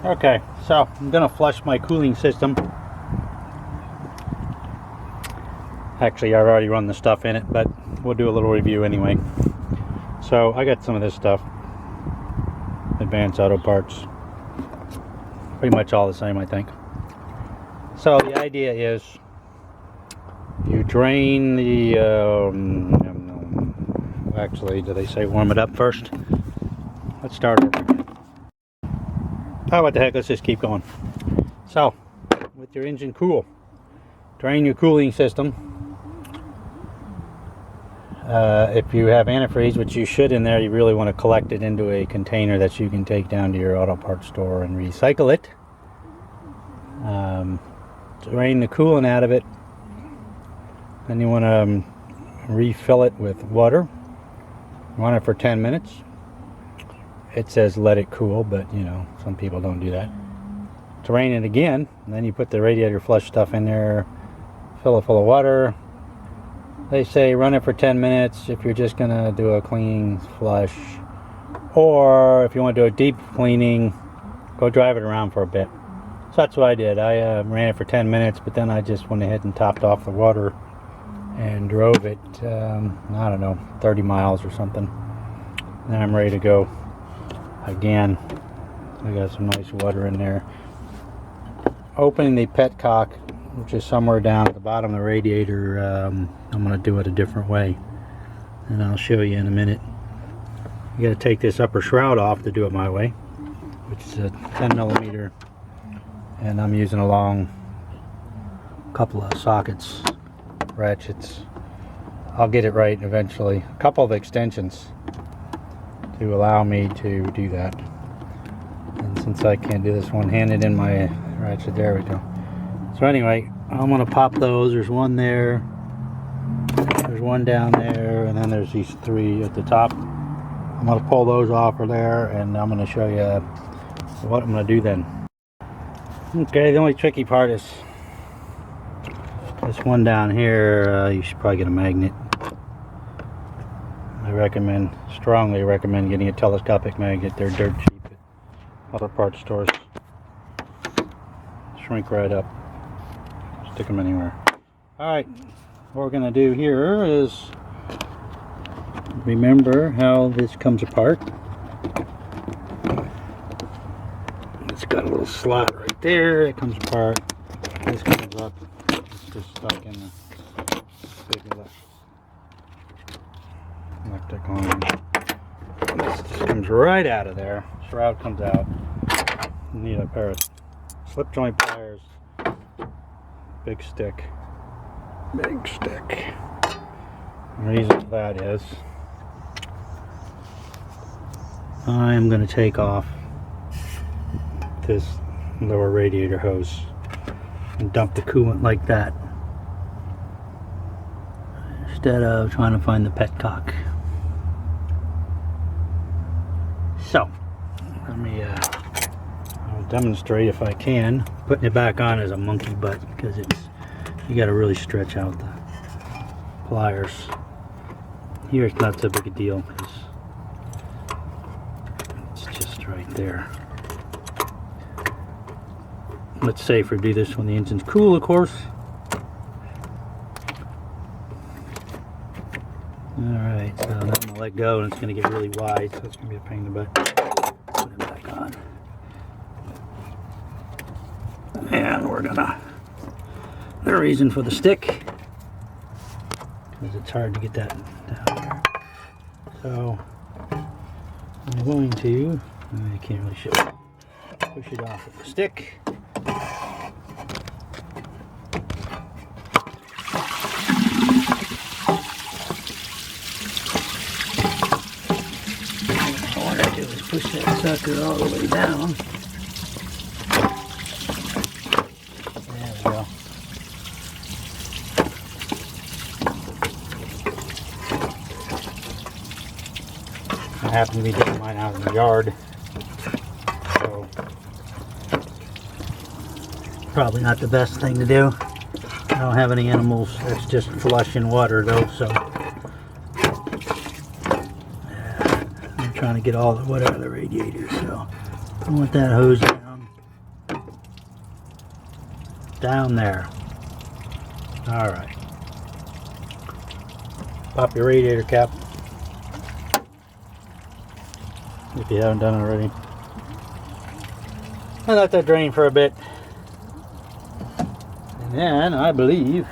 Okay, so I'm gonna flush my cooling system. Actually, I've already run the stuff in it, but we'll do a little review anyway. So I got some of this stuff, Advanced Auto Parts, pretty much all the same, I think. So the idea is you drain the actually, do they say warm it up first? Let's start over again. Oh, what the heck, let's just keep going. So with your engine cool, drain your cooling system. If you have antifreeze, which you should in there, you really want to collect it into a container that you can take down to your auto parts store and recycle it. Drain the coolant out of it. Then you want to refill it with water. Run it for 10 minutes. It says let it cool, but you know, some people don't do that. Drain it again, and then you put the radiator flush stuff in there, fill it full of water. They say run it for 10 minutes if you're just going to do a clean flush. Or if you want to do a deep cleaning, go drive it around for a bit. So that's what I did. I ran it for 10 minutes, but then I just went ahead and topped off the water and drove it, I don't know, 30 miles or something. Then I'm ready to go again. I got some nice water in there. Opening the petcock, which is somewhere down at the bottom of the radiator, I'm going to do it a different way, and I'll show you in a minute. You got to take this upper shroud off to do it my way, which is a 10 millimeter, and I'm using a long couple of sockets, ratchets. I'll get it right eventually. A couple of extensions to allow me to do that, and since I can't do this one-handed in my ratchet, there we go. So anyway, I'm going to pop those. There's one there, there's one down there, and then there's these three at the top. I'm going to pull those off of there, and I'm going to show you what I'm going to do then. Okay, the only tricky part is this one down here. You should probably get a magnet. I strongly recommend getting a telescopic magnet. They're dirt cheap at auto parts stores. Shrink right up. Stick them anywhere. Alright, what we're going to do here is remember how this comes apart. It's got a little slot right there. It comes apart. This comes up. It's just stuck in the big electric line. This just comes right out of there. Shroud comes out. You need a pair of slip joint pliers. Big stick. Big stick. The reason for that is I'm going to take off this lower radiator hose and dump the coolant like that, instead of trying to find the petcock. So let me I'll demonstrate if I can. Putting it back on is a monkey butt because you got to really stretch out the pliers. Here it's not so big a deal because it's just right there. It's safer to do this when the engine's cool, of course. Alright, so then I'm going to let go and it's going to get really wide, so it's going to be a pain in the butt. Put it back on. And we're going to, the reason for the stick is it's hard to get that down there. So I'm going to, I can't really show it, push it off with the stick. Push that sucker all the way down. There we go. I happen to be doing mine out in the yard, so probably not the best thing to do. I don't have any animals. That's just flushing water though, so trying to get all the water out of the radiator, so I want that hose down. down there. All right. Pop your radiator cap if you haven't done it already. And let that drain for a bit. And then I believe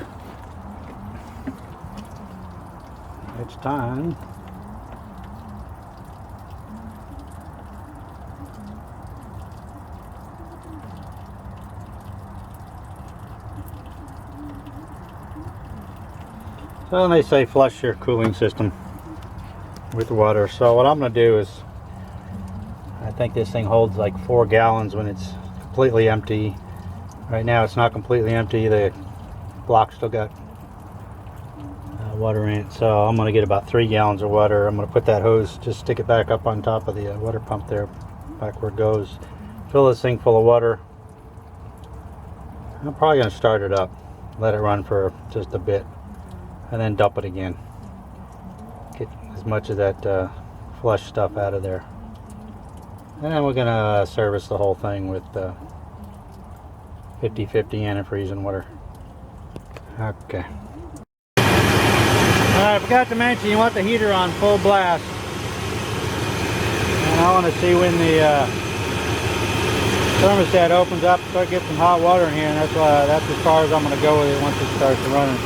it's time so they say flush your cooling system with water. So what I'm going to do is, I think this thing holds like 4 gallons when it's completely empty. Right now it's not completely empty. The block still got water in it. So I'm going to get about 3 gallons of water. I'm going to put that hose, just stick it back up on top of the water pump there, back where it goes. Fill this thing full of water. I'm probably going to start it up, let it run for just a bit, and then dump it again. Get as much of that flush stuff out of there. And then we're going to service the whole thing with 50/50 antifreeze and water. Okay. Alright, I forgot to mention you want the heater on full blast. And I want to see when the thermostat opens up, start getting some hot water in here, and that's as far as I'm going to go with it once it starts running.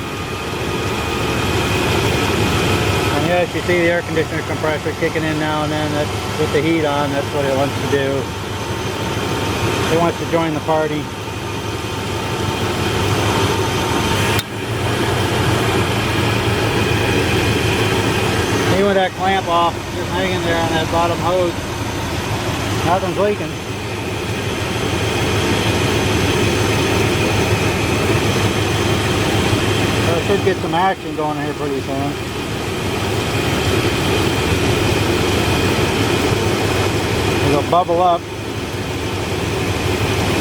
And yes, you see the air conditioner compressor kicking in now and then. That's with the heat on, that's what it wants to do. It wants to join the party. See with that clamp off, just hanging there on that bottom hose. Nothing's leaking. So I should get some action going here pretty soon. It'll bubble up. It's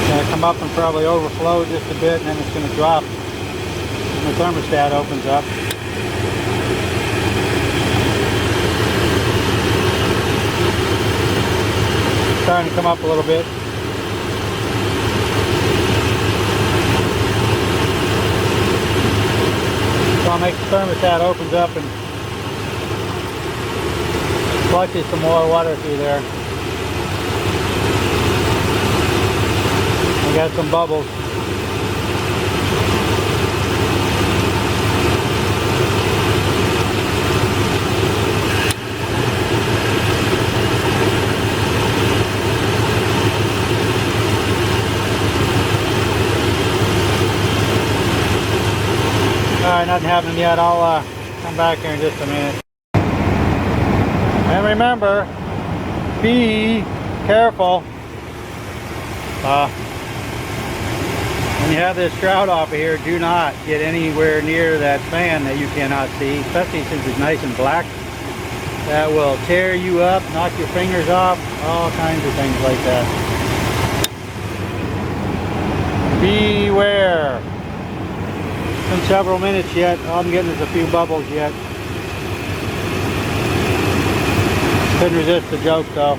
going to come up and probably overflow just a bit, and then it's going to drop when the thermostat opens up. It's starting to come up a little bit. So I'll make the thermostat opens up and flushes some more water through there. We got some bubbles. Alright, nothing happening yet. I'll come back here in just a minute. And remember, be careful. When you have this shroud off of here, do not get anywhere near that fan that you cannot see, especially since it's nice and black. That will tear you up, knock your fingers off, all kinds of things like that. Beware. It's been several minutes yet. All I'm getting is a few bubbles yet. Couldn't resist the joke though.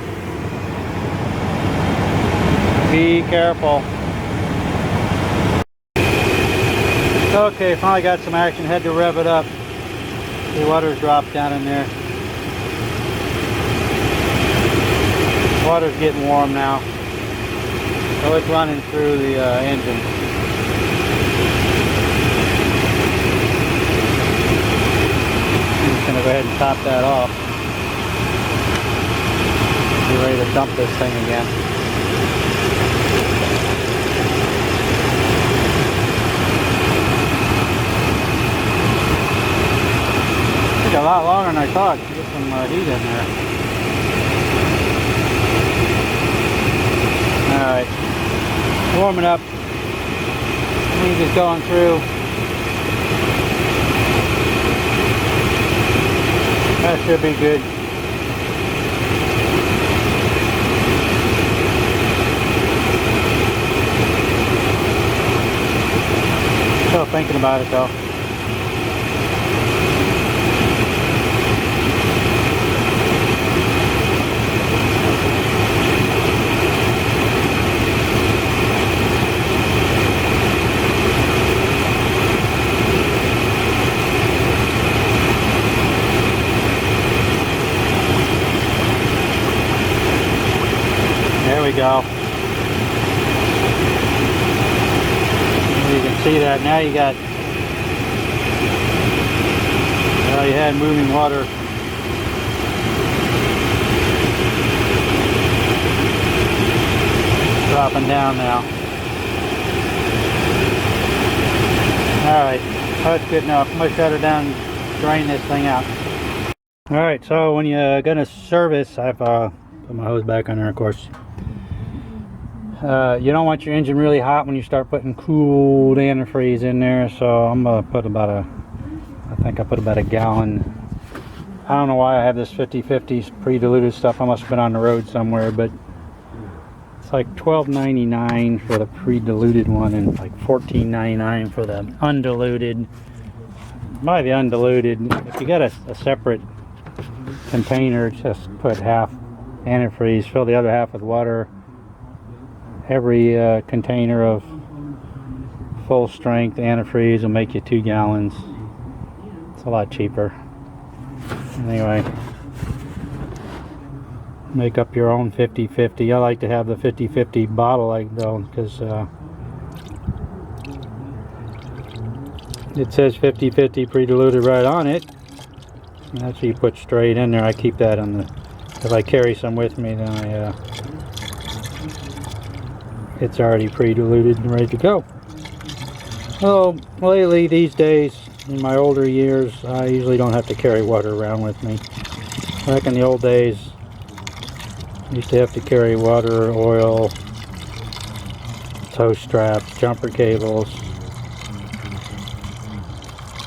Be careful. Okay, finally got some action. Had to rev it up. The water's dropped down in there. Water's getting warm now. So it's running through the engine. I'm just going to go ahead and top that off. Be ready to dump this thing again. Took a lot longer than I thought to get some heat in there. Alright, warming up. Heat is going through. That should be good. Still thinking about it though. There we go. You can see that now. You got, well, you had moving water. Dropping down now. Alright, that's good enough. I'm gonna shut her down and drain this thing out. Alright, so when you're gonna service, I've put my hose back on there, of course. You don't want your engine really hot when you start putting cooled antifreeze in there, so I'm gonna put about I think I put about a gallon. I don't know why I have this 50/50 pre-diluted stuff. I must have been on the road somewhere, but it's like $12.99 for the pre-diluted one and like $14.99 for the undiluted. Buy the undiluted. If you got a separate container, just put half antifreeze, fill the other half with water. Every container of full strength antifreeze will make you 2 gallons. It's a lot cheaper. Anyway, make up your own 50/50. I like to have the 50/50 bottle, like though, because it says 50/50 pre-diluted right on it. And that's what you put straight in there. I keep that on the, if I carry some with me, then it's already pre-diluted and ready to go. Well, lately, these days, in my older years, I usually don't have to carry water around with me. Back in the old days, I used to have to carry water, oil, tow straps, jumper cables.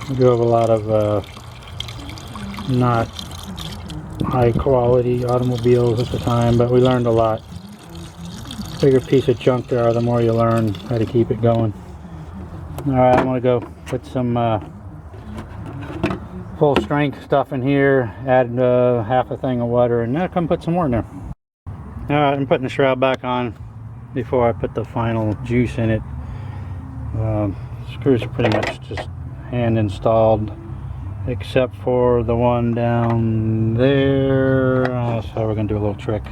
We drove a lot of not high quality automobiles at the time, but we learned a lot. The bigger piece of junk there are, the more you learn how to keep it going. Alright, I'm going to go put some full strength stuff in here, add half a thing of water, and then I'll come put some more in there. Alright, I'm putting the shroud back on before I put the final juice in it. Screws are pretty much just hand installed, except for the one down there. So we're going to do a little trick.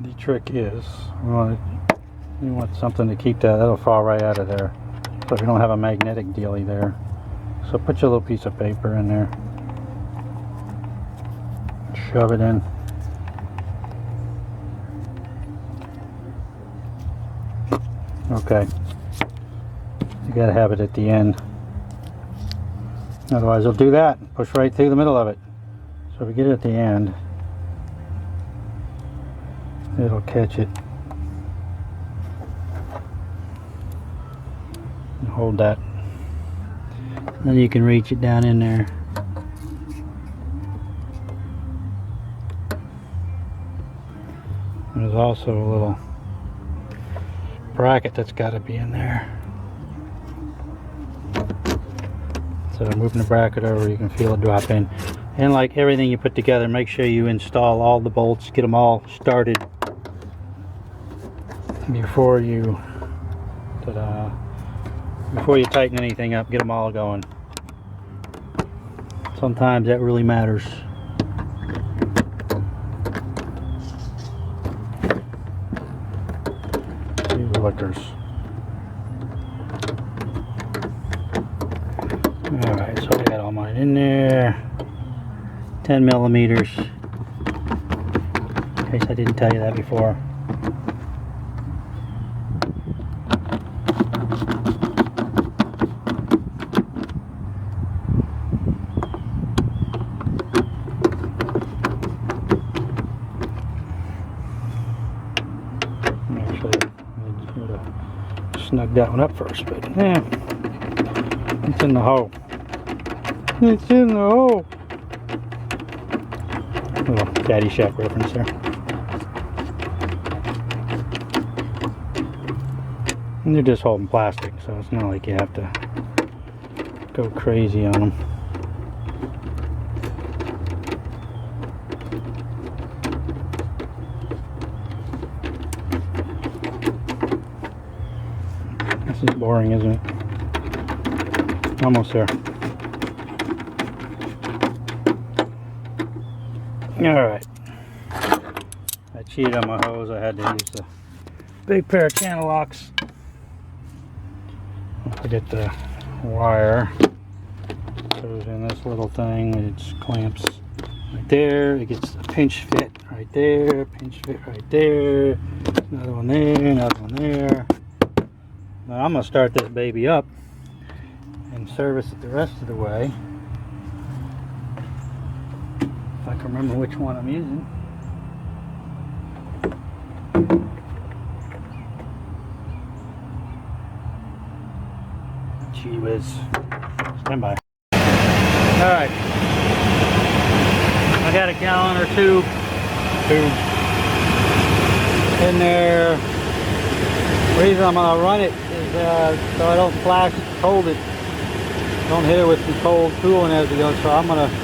The trick is, you want something to keep that'll fall right out of there. So you don't have a magnetic dealie there. So put your little piece of paper in there. Shove it in. Okay. You gotta have it at the end. Otherwise it'll do that. Push right through the middle of it. So if we get it at the end, it'll catch it. And hold that. Then you can reach it down in there. There's also a little bracket that's got to be in there. So moving the bracket over, you can feel it drop in. And like everything you put together, make sure you install all the bolts, get them all started before you tighten anything up. Get them all going. Sometimes that really matters. Lickers. Alright, so I got all mine in there. 10 millimeters. In case I didn't tell you that before. Snug that one up first, but yeah, it's in the hole. It's in the hole. Little Daddy Shack reference there. And they're just holding plastic, so it's not like you have to go crazy on them. This is boring, isn't it? Almost there. Alright. I cheated on my hose. I had to use the big pair of channel locks. Don't forget the wire. Goes in this little thing. It just clamps right there. It gets a pinch fit right there. Pinch fit right there. Another one there. Another one there. Now I'm gonna start this baby up and service it the rest of the way. If I can remember which one I'm using. Gee whiz. Stand by. Alright. I got a gallon or two in there. The reason I'm going to run it is so I don't flash cold it. Don't hit it with some cold coolant as it goes. So I'm going to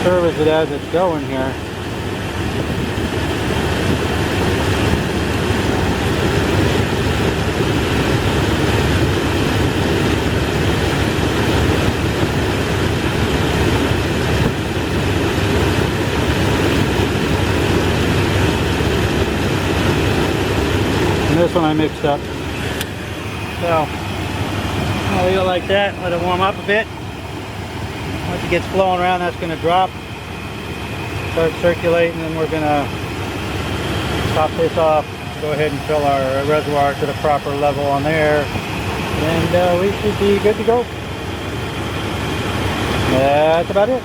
service it as it's going here. This one I mixed up. So I'll leave it like that, let it warm up a bit. Once it gets flowing around, that's going to drop, start circulating, and we're going to top this off, go ahead and fill our reservoir to the proper level on there, and we should be good to go. That's about it.